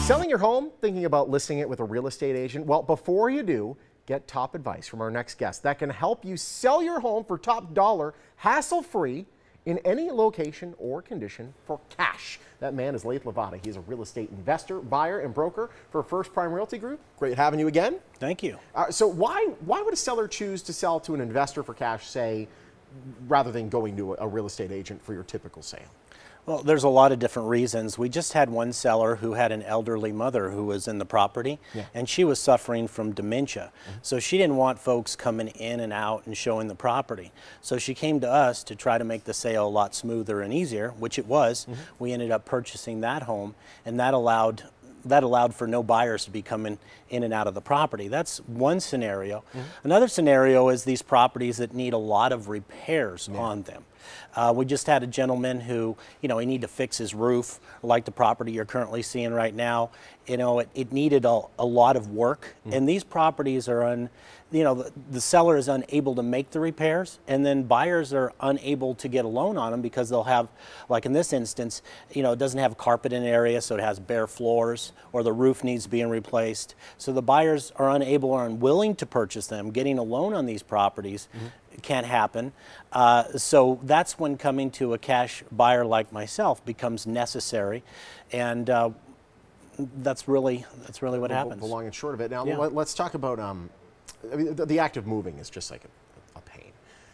Selling your home, thinking about listing it with a real estate agent? Well, before you do, get top advice from our next guest that can help you sell your home for top dollar, hassle-free, in any location or condition for cash. That man is Lathe Lavada. He's a real estate investor, buyer, and broker for First Prime Realty Group. Great having you again. Thank you. So why would a seller choose to sell to an investor for cash, say, rather than going to a real estate agent for your typical sale? Well, there's a lot of different reasons. We just had one seller who had an elderly mother who was in the property, and she was suffering from dementia. So she didn't want folks coming in and out and showing the property. So she came to us to try to make the sale a lot smoother and easier, which it was. We ended up purchasing that home, and that allowed for no buyers to be coming in and out of the property. That's one scenario. Another scenario is these properties that need a lot of repairs on them. We just had a gentleman who, he needed to fix his roof, like the property you're currently seeing right now. It needed a lot of work, and these properties are the seller is unable to make the repairs, and then buyers are unable to get a loan on them because they'll have, like in this instance, it doesn't have carpet in the area, so it has bare floors, or the roof needs being replaced. So the buyers are unable or unwilling to purchase them. Getting a loan on these properties can't happen. So that's when coming to a cash buyer like myself becomes necessary, and that's really what happens. The long and short of it. Now let's talk about I mean, the act of moving is just like a pain.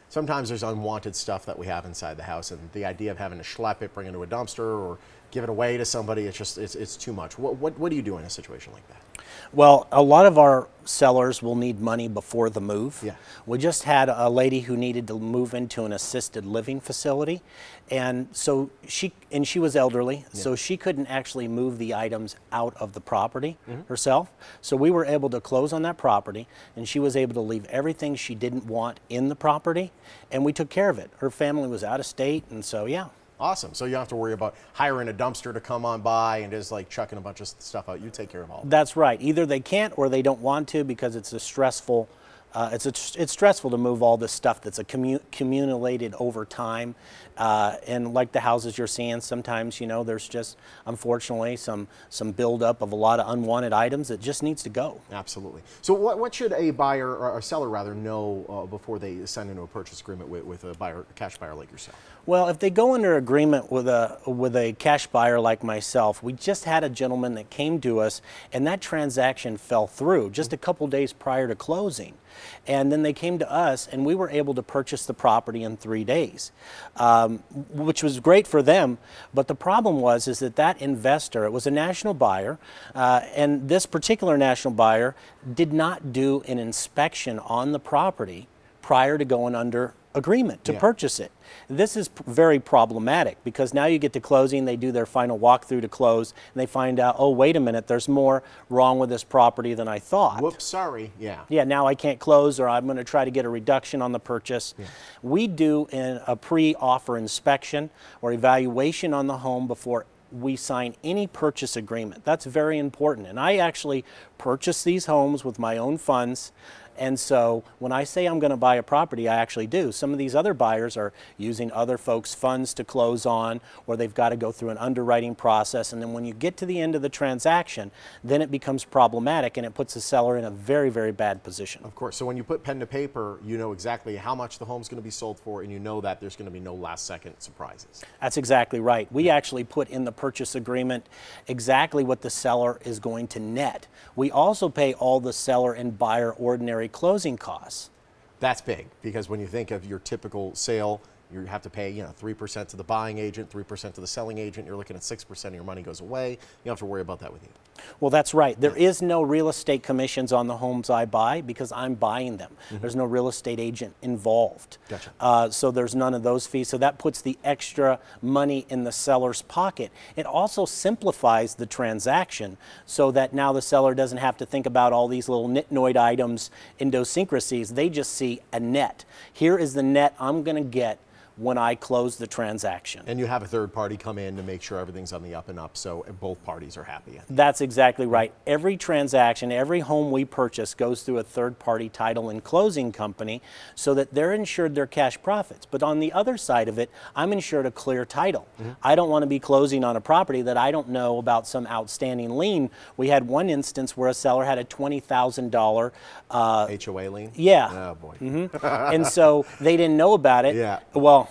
Sometimes there's unwanted stuff that we have inside the house, and the idea of having to schlep it, bring it to a dumpster, or give it away to somebody, it's too much. What do you do in a situation like that? Well, a lot of our sellers will need money before the move. Yeah. We just had a lady who needed to move into an assisted living facility, and so she was elderly, so she couldn't actually move the items out of the property herself. So we were able to close on that property, and she was able to leave everything she didn't want in the property, and we took care of it. Her family was out of state, and so yeah. Awesome. So you don't have to worry about hiring a dumpster to come on by and just like chucking a bunch of stuff out. You take care of all of that. That's right. Either they can't or they don't want to, because it's a stressful. It's stressful to move all this stuff that's accumulated over time, and like the houses you're seeing, sometimes there's just unfortunately some buildup of a lot of unwanted items that just needs to go. Absolutely. So what should a buyer or a seller rather know before they sign into a purchase agreement with a cash buyer like yourself? Well, if they go under agreement with a cash buyer like myself, we just had a gentleman that came to us, and that transaction fell through just a couple days prior to closing. And then they came to us, and we were able to purchase the property in 3 days, which was great for them. But the problem was that investor, it was a national buyer, and this particular national buyer did not do an inspection on the property prior to going under agreement to purchase it. This is very problematic, because now you get to closing, they do their final walkthrough to close, and they find out, oh, wait a minute, there's more wrong with this property than I thought. Whoops, sorry. Yeah, now I can't close, or I'm going to try to get a reduction on the purchase. We do a pre-offer inspection or evaluation on the home before we sign any purchase agreement. That's very important. And I actually purchase these homes with my own funds. And so when I say I'm going to buy a property, I actually do. Some of these other buyers are using other folks' funds to close on, or they've got to go through an underwriting process. And then when you get to the end of the transaction, then it becomes problematic, and it puts the seller in a very, very bad position. Of course. So when you put pen to paper, you know exactly how much the home's going to be sold for, and you know that there's going to be no last-second surprises. That's exactly right. We actually put in the purchase agreement exactly what the seller is going to net. We also pay all the seller and buyer ordinary closing costs. That's big, because when you think of your typical sale, you have to pay 3% to the buying agent, 3% to the selling agent. You're looking at 6% of your money goes away. You don't have to worry about that with you. Well, that's right. There is no real estate commissions on the homes I buy, because I'm buying them. There's no real estate agent involved. Gotcha. So there's none of those fees. So that puts the extra money in the seller's pocket. It also simplifies the transaction, so that now the seller doesn't have to think about all these little nitnoid items, idiosyncrasies. They just see a net. Here is the net I'm going to get when I close the transaction. And you have a third party come in to make sure everything's on the up and up, so both parties are happy. That's exactly right. Every transaction, every home we purchase goes through a third party title and closing company so that they're insured their cash profits. But on the other side of it, I'm insured a clear title. I don't want to be closing on a property that I don't know about some outstanding lien. We had one instance where a seller had a $20,000 HOA lien? Yeah. Oh boy. And so they didn't know about it. Yeah. Well,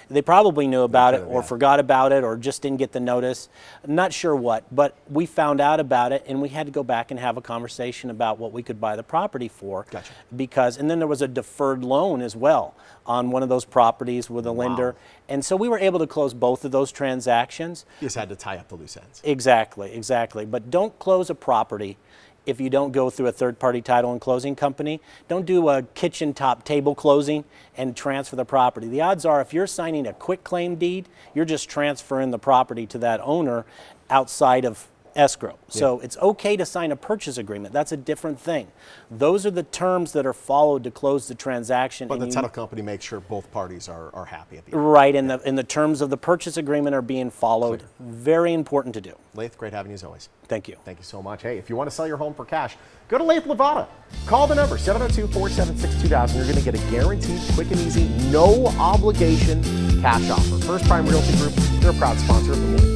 they probably knew about it or yeah. forgot about it or just didn't get the notice. Not sure what, but we found out about it and we had to go back and have a conversation about what we could buy the property for. Gotcha. Because, and then there was a deferred loan as well on one of those properties with a lender. And so we were able to close both of those transactions. You just had to tie up the loose ends. Exactly, exactly. But don't close a property if you don't go through a third-party title and closing company. Don't do a kitchen top table closing and transfer the property. The odds are if you're signing a quick claim deed, you're just transferring the property to that owner outside of escrow. So it's okay to sign a purchase agreement. That's a different thing. Those are the terms that are followed to close the transaction. But the title company makes sure both parties are happy at the end. Right, and the terms of the purchase agreement are being followed. Clear. Very important to do. Lathe, great having you as always. Thank you. Thank you so much. Hey, if you want to sell your home for cash, go to Lathe Lavada. Call the number 702-476-2000. You're going to get a guaranteed, quick and easy, no obligation cash offer. First Prime Realty Group, they're a proud sponsor of the Lathe.